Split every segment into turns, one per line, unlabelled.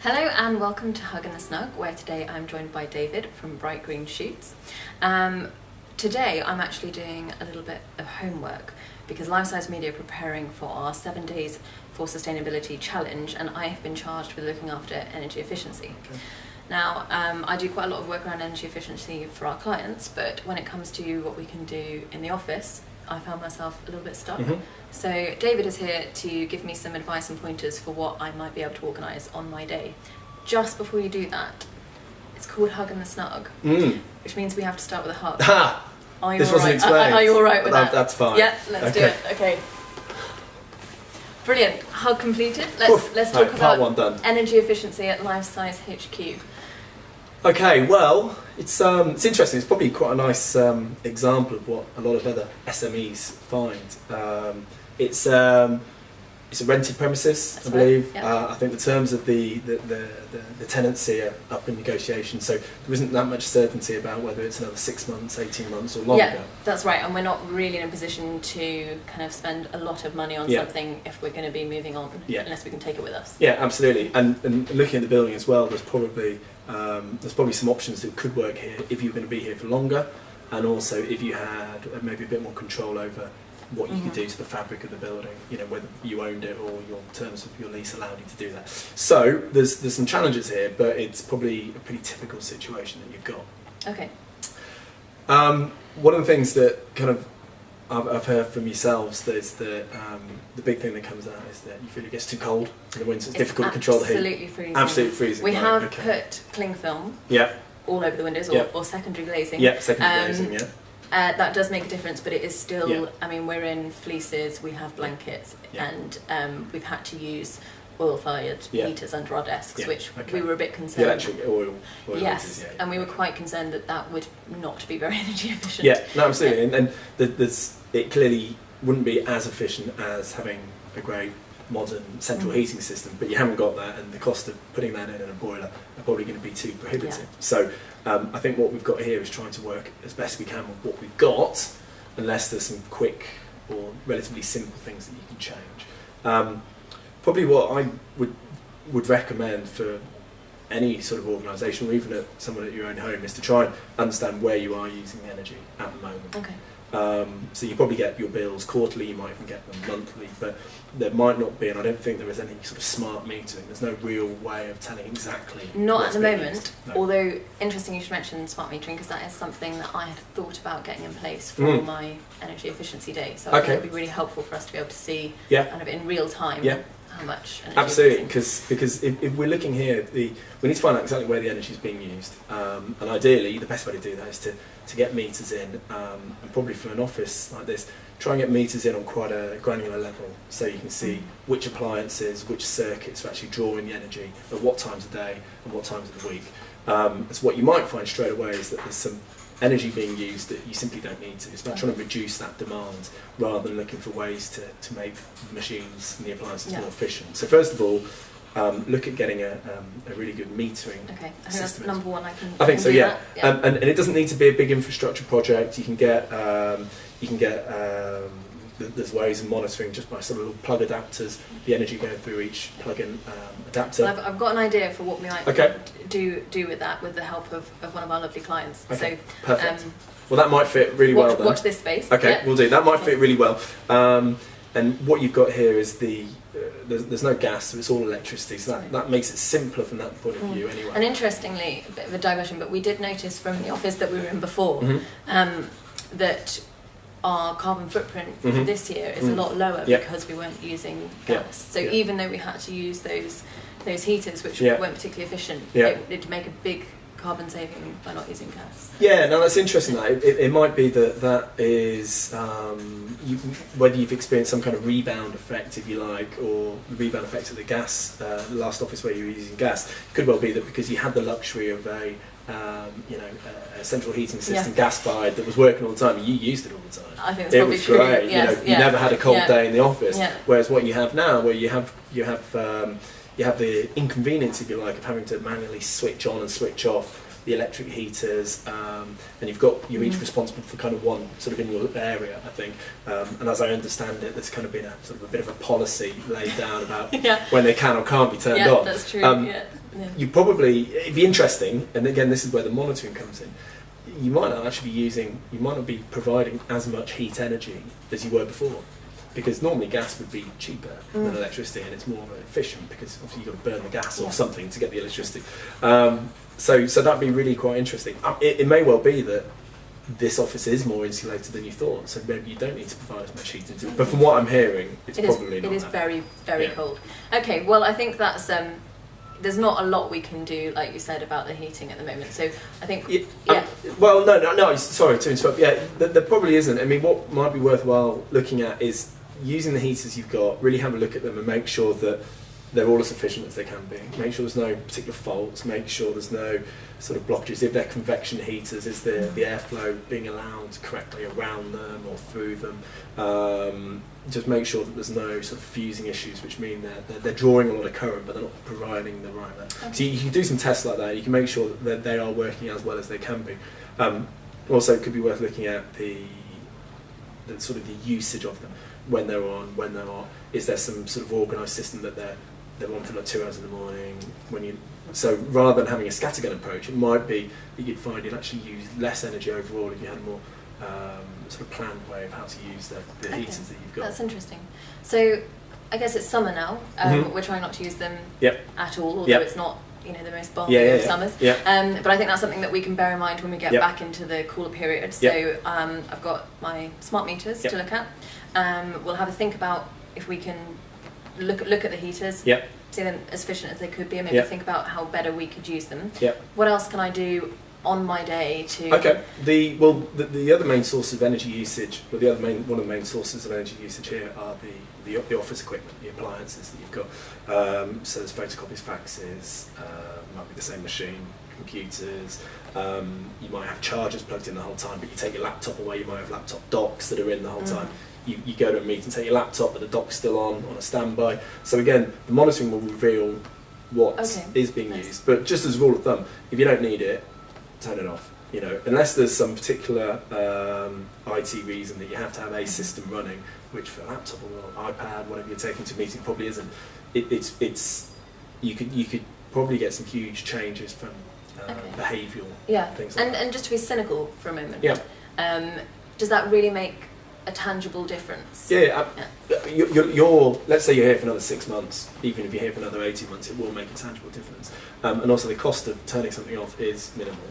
Hello and welcome to Hug and the Snug, where today I'm joined by David from Bright Green Shoots. Today I'm actually doing a little bit of homework because Life Size Media are preparing for our 7 Days for Sustainability challenge, and I have been charged with looking after energy efficiency.
Okay.
Now, I do quite a lot of work around energy efficiency for our clients, but when it comes to what we can do in the office, I found myself a little bit stuck. So David is here to give me some advice and pointers for what I might be able to organise on my day. Just before you do that, it's called Hug and the Snug, which means we have to start with a hug.
Ha!
Are you
This
all
wasn't
right?
explained.
Are you all right with that?
That's fine.
Yeah, let's do it. Okay. Brilliant. Hug completed. Let's talk
Right,
about
part one done.
energy efficiency at Life Size HQ.
Okay, well, it's interesting. It's probably quite a nice example of what a lot of other SMEs find. It's a rented premises,
That's
I believe.
right, yeah.
I think the terms of the tenancy are up in negotiation, so there isn't that much certainty about whether it's another 6 months, 18 months, or longer.
Yeah, that's right, and we're not really in a position to kind of spend a lot of money on something if we're going to be moving on, unless we can take it with us.
Yeah, absolutely. And looking at the building as well, there's probably some options that could work here if you're going to be here for longer, and also if you had maybe a bit more control over what you could do to the fabric of the building, you know, whether you owned it or your terms of your lease allowed you to do that. So there's some challenges here, but it's probably a pretty typical situation that you've got.
Okay.
One of the things that kind of I've heard from yourselves, there's the big thing that comes out is that you feel it gets too cold in the winter. It's difficult to control the heat.
Absolutely freezing.
Absolutely freezing.
We
right,
have
okay.
put cling film
Yeah.
all over the windows, or secondary glazing.
Yeah, secondary glazing. Yeah.
That does make a difference, but it is still,
Yeah.
I mean, we're in fleeces, we have blankets,
Yeah.
and we've had to use oil-fired heaters under our desks, which we were a bit concerned.
The electric oil
yes,
heaters,
and we were quite concerned that that would not be very energy efficient.
Yeah, no, absolutely. And it clearly wouldn't be as efficient as having a great modern central heating system, but you haven't got that, and the cost of putting that in a boiler are probably going to be too prohibitive. So I think what we've got here is trying to work as best we can with what we've got, unless there's some quick or relatively simple things that you can change. Probably what I would recommend for any sort of organisation, or even at someone at your own home, is to try and understand where you are using the energy at the moment.
Okay.
So you probably get your bills quarterly, you might even get them monthly, but there might not be, and I don't think there is any sort of smart metering. There's no real way of telling exactly.
Not at the moment,
used. No.
although interesting you should mention smart metering, because that is something that I had thought about getting in place for my energy efficiency day. So I think it would be really helpful for us to be able to see kind of in real time how much energy.
Absolutely, because if we're looking here, we need to find out exactly where the energy is being used, and ideally the best way to do that is to get meters in, and probably for an office like this, try and get meters in on quite a granular level, so you can see which appliances, which circuits are actually drawing the energy at what times of day and what times of the week. So what you might find straight away is that there's some energy being used that you simply don't need to. It's about trying to reduce that demand rather than looking for ways to make the machines and the appliances more efficient. So first of all, look at getting a really good metering.
Okay, I think that's number one. I
think so. Yeah,
that.
And it doesn't need to be a big infrastructure project. You can get there's ways of monitoring just by sort of little plug adapters, the energy going through each plug-in adapter.
Well, I've got an idea for what we might do with that, with the help of one of our lovely clients.
Okay.
So
Perfect. Well, that might fit really well then.
Watch this space.
Okay, we'll do. That might fit really well. And what you've got here is there's no gas, so it's all electricity, so that makes it simpler from that point of view anyway.
And interestingly, a bit of a digression, but we did notice from the office that we were in before that our carbon footprint for this year is a lot lower because we weren't using gas. So even though we had to use those heaters, which weren't particularly efficient, it'd make a big carbon saving by not using gas.
Yeah, no, that's interesting. It might be that is whether you've experienced some kind of rebound effect, if you like, or the rebound effect of the gas. The last office where you were using gas, it could well be that because you had the luxury of a central heating system, gas-fired, that was working all the time, and you used it all the time.
I think that's probably true.
Great.
Yes,
you never had a cold day in the office.
Yeah.
Whereas what you have now, where you have the inconvenience, if you like, of having to manually switch on and switch off the electric heaters, and you're each responsible for kind of one sort of in your area, I think. And as I understand it, there's kind of been a sort of a bit of a policy laid down about when they can or can't be turned on.
That's true.
you probably, it'd be interesting, and again, this is where the monitoring comes in. You might not actually you might not be providing as much heat energy as you were before, because normally gas would be cheaper than electricity, and it's more efficient because obviously you've got to burn the gas or something to get the electricity. So that'd be really quite interesting. It may well be that this office is more insulated than you thought, so maybe you don't need to provide as much heat into it. But from what I'm hearing, it's probably not.
It is very, very cold. Okay, well, I think that's there's not a lot we can do, like you said, about the heating at the moment. So I think,
well, no. Sorry to interrupt. Yeah, there probably isn't. I mean, what might be worthwhile looking at is using the heaters you've got. Really have a look at them and make sure that they're all as efficient as they can be. Make sure there's no particular faults. Make sure there's no sort of blockages. If they're convection heaters, is the airflow being allowed correctly around them or through them? Just make sure that there's no sort of fusing issues, which mean they're drawing a lot of current, but they're not providing the right amount. Okay. So you can do some tests like that. You can make sure that they are working as well as they can be. Also, it could be worth looking at the sort of the usage of them, when they're on, when they're not. Is there some sort of organised system that they're on for like 2 hours in the morning? So rather than having a scattergun approach, it might be that you'd find you'd actually use less energy overall if you had a more sort of planned way of how to use the heaters that you've got.
That's interesting. So I guess it's summer now. We're trying not to use them at all, although it's not the most balmy of summers. But I think that's something that we can bear in mind when we get back into the cooler period. So I've got my smart meters to look at. We'll have a think about if we can look at the heaters, see them as efficient as they could be, and maybe think about how better we could use them. What else can I do on my day to... Okay,
the other main source of energy usage, one of the main sources of energy usage here are the office equipment, the appliances that you've got. So there's photocopies, faxes, might be the same machine, computers. You might have chargers plugged in the whole time, but you take your laptop away, you might have laptop docks that are in the whole time. You go to a meeting, take your laptop, but the dock's still on a standby. So again, the monitoring will reveal what is being used. But just as a rule of thumb, if you don't need it, turn it off. Unless there's some particular IT reason that you have to have a system running, which for a laptop or iPad, whatever you're taking to a meeting, probably isn't. You could probably get some huge changes from behavioural things like that.
And just to be cynical for a moment, does that really make a tangible difference?
Let's say you're here for another 6 months, even if you're here for another 18 months, it will make a tangible difference. And also the cost of turning something off is minimal.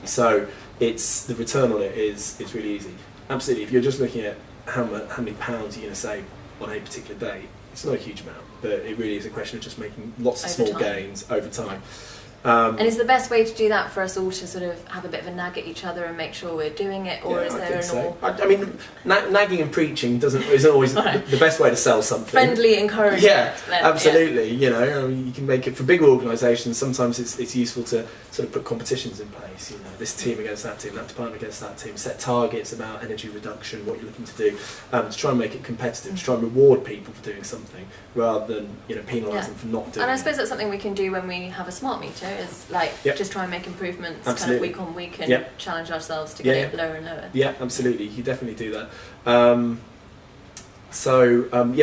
So the return on it is really easy. Absolutely, if you're just looking at how many pounds you're going to save on a particular day, it's not a huge amount, but it really is a question of just making lots of small gains over time.
And is the best way to do that for us all to sort of have a bit of a nag at each other and make sure we're doing it, or is there
I mean, nagging and preaching isn't always the best way to sell something.
Friendly encouragement.
Yeah, absolutely. You can make it for bigger organisations. Sometimes it's useful to sort of put competitions in place. This team against that team, that department against that team. Set targets about energy reduction, what you're looking to do, to try and make it competitive, to try and reward people for doing something rather than penalise them for not doing it.
And I suppose that's something we can do when we have a smart meter. Is just try and make improvements kind of week on week and challenge ourselves to get it lower and lower. Yeah,
absolutely. You definitely do that.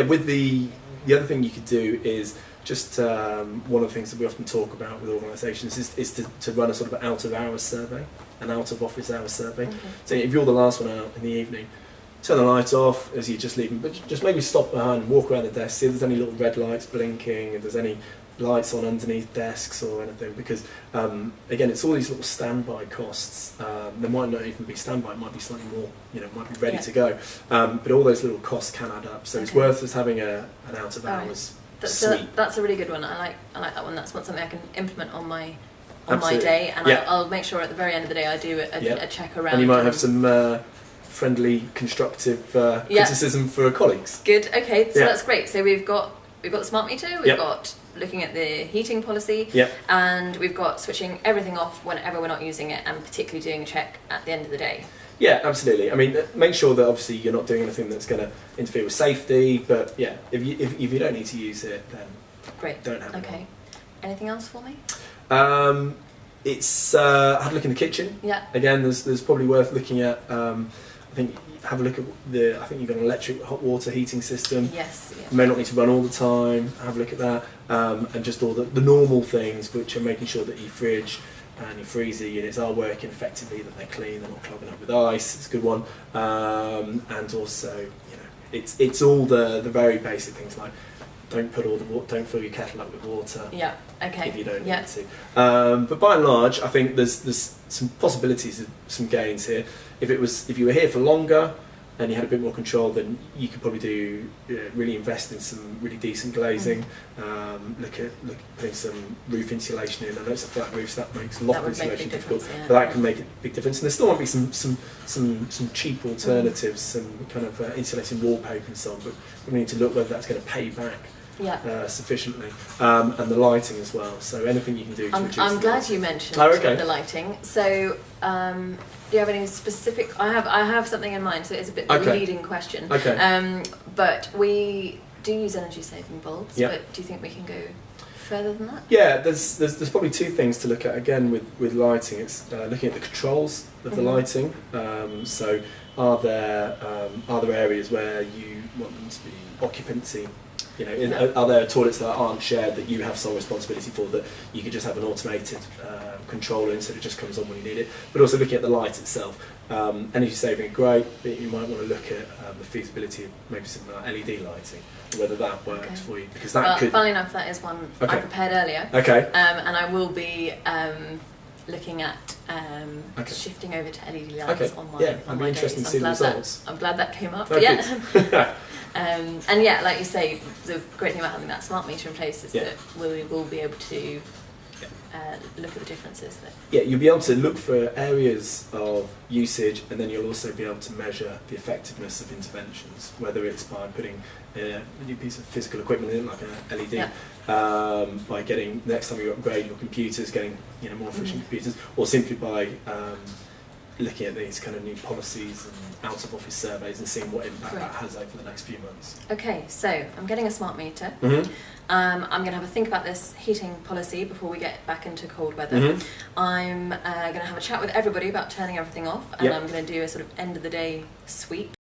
With the other thing you could do is just one of the things that we often talk about with organisations is to run a sort of out of hours survey, an out of office hours survey. So if you're the last one out in the evening, turn the light off as you're just leaving, but just maybe stop behind and walk around the desk, see if there's any little red lights blinking, if there's any lights on underneath desks or anything, because again, it's all these little standby costs. There might not even be standby, it might be slightly more, might be ready to go, but all those little costs can add up, so it's worth us having an out of hours suite.
That's a really good one. I like that one. That's something I can implement on my day, and I'll make sure at the very end of the day I do a check around.
And you might have some friendly, constructive criticism for colleagues.
Good. Okay, so that's great. So we've got the smart meter. We've got looking at the heating policy, and we've got switching everything off whenever we're not using it, and particularly doing a check at the end of the day.
Yeah, absolutely. I mean, make sure that obviously you're not doing anything that's going to interfere with safety. But if you don't need to use it, then don't have it.
Okay. Anything else for me?
It's I had a look in the kitchen.
Yeah.
Again, there's probably worth looking at. I think have a look at I think you've got an electric hot water heating system.
Yes. Yeah.
You may not need to run all the time. Have a look at that, and just all the normal things, which are making sure that your fridge and your freezer units are working effectively, that they're clean, they're not clogging up with ice. It's a good one, and also it's all the very basic things like don't fill your kettle up with water.
Yeah. Okay.
If you don't need to. But by and large, I think there's some possibilities of some gains here. If you were here for longer and you had a bit more control, then you could probably really invest in some really decent glazing. Look at putting some roof insulation in. I know it's a flat roof, so that makes loft insulation difficult, but that can make a big difference. And there still might be some cheap alternatives, some kind of insulating wallpaper and so on. But we need to look whether that's going to pay back. Sufficiently, and the lighting as well. So anything you can do to reduce. I'm
glad you mentioned the lighting. So, do you have any specific? I have something in mind. So it's a bit of a leading question.
Okay.
But we do use energy-saving bulbs. Yep. But do you think we can go further than that?
Yeah, there's probably two things to look at again with lighting. It's looking at the controls of the lighting. So are there areas where you want them to be occupancy? Are there toilets that aren't shared that you have sole responsibility for, that you could just have an automated controller in so it just comes on when you need it? But also looking at the light itself. Energy saving, great, but you might want to look at the feasibility of maybe some LED lighting, whether that works for you. Because that could.
Funnily enough, that is one I prepared earlier.
Okay.
And I will be looking at shifting over to LED lights on my
I'd be interested to see the results.
I'm glad that came up.
Yeah.
And yeah, like you say, the great thing about having that smart meter in place is that we will be able to look at the differences.
You'll be able to look for areas of usage, and then you'll also be able to measure the effectiveness of interventions, whether it's by putting a new piece of physical equipment in, like an LED, by getting, next time you upgrade your computers, getting more efficient computers, or simply by looking at these kind of new policies and out-of-office surveys and seeing what impact that has over the next few months.
Okay, so I'm getting a smart meter. I'm going to have a think about this heating policy before we get back into cold weather. I'm going to have a chat with everybody about turning everything off, and I'm going to do a sort of end-of-the-day sweep